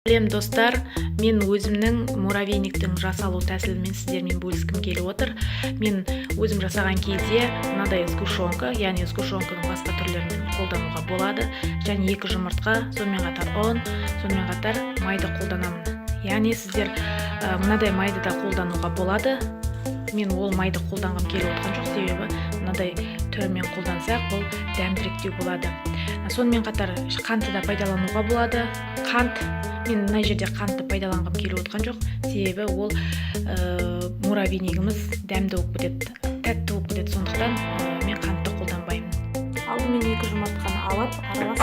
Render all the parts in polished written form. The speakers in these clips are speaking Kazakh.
Сәлем достар, мен өзімнің муравейниктің жасалу тәсілімен сіздермен бөліскім келіп отыр. Мен өзім жасаған кезде мынадай сгущенка, яғни сгущенканың басқа түрлерін қолдануға болады. Және 2 жұмыртқа, сонымен қатар ұн, сонымен қатар майды қолданамын. Яғни сіздер мынадай майды да қолдануға болады. Мен ол майды қолданғым келіп отқан жоқ, себебі мынадай түрімен қолдансақ, бұл дәмдіректеу болады. Сонымен қатар қантты да пайдалануға болады. Мен мына жерде қантты пайдаланғым келіп отқан жоқ, себебі ол муравейнигіміз дәмді болып кетеді, тәтті болып кетеді, сондықтан мен қантты қолданбаймын. Алдымен 2 жұмыртқаны алып, араластырамын.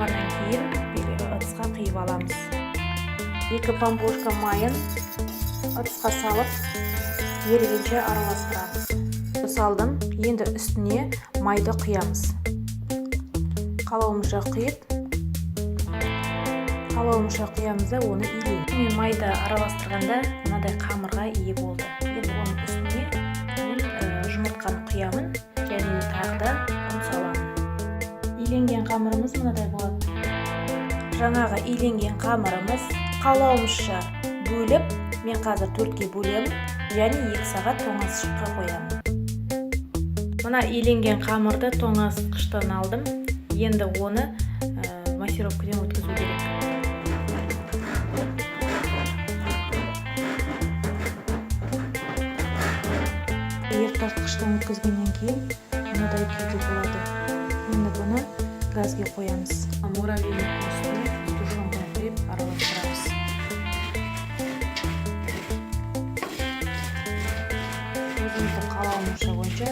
Одан кейін ыдысқа құйып аламыз. 2 помпушка майын ыдысқа салып, ерігенше араластырамыз. Салдым, енді үстіне майды құямыз. Қалауымызша құямыз да оны илейміз. Мен майды араластырғанда мынадай қамырға ие болды. Енді оның үстіне жұмыртқаны құямын, және тағы да ұн саламын. Иленген қамырымыз мынадай болады. Жаңағы иленген қамырымыз қалауымызша бөліп, мен қазір 4-ке бөлемін, және 2 сағат тоңазытқышқа қоямын. Мына иленген қамырды тоңазытқыштан алдым. Енді оны массировкадан өткізу керек. Ерітгіштен өткізгеннен кейін мынадай күйде болады. Енді бұны газге қоямыз. Муравейниктің үстіне сгущенканы құйып араластырамыз. Өзіміздің қалауымызша бойынша,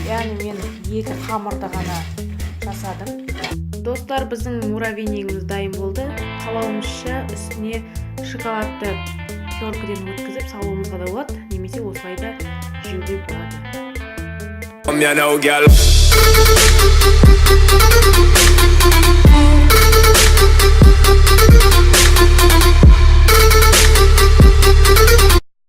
яғни мен 2 қамырды ғана жасадым. Достар, біздің муравейнигіміз дайын болды. Қалауымызша үстіне шоколадты теркіден өткізіп салуымызға да болады, немесе осылай да жеуге болады.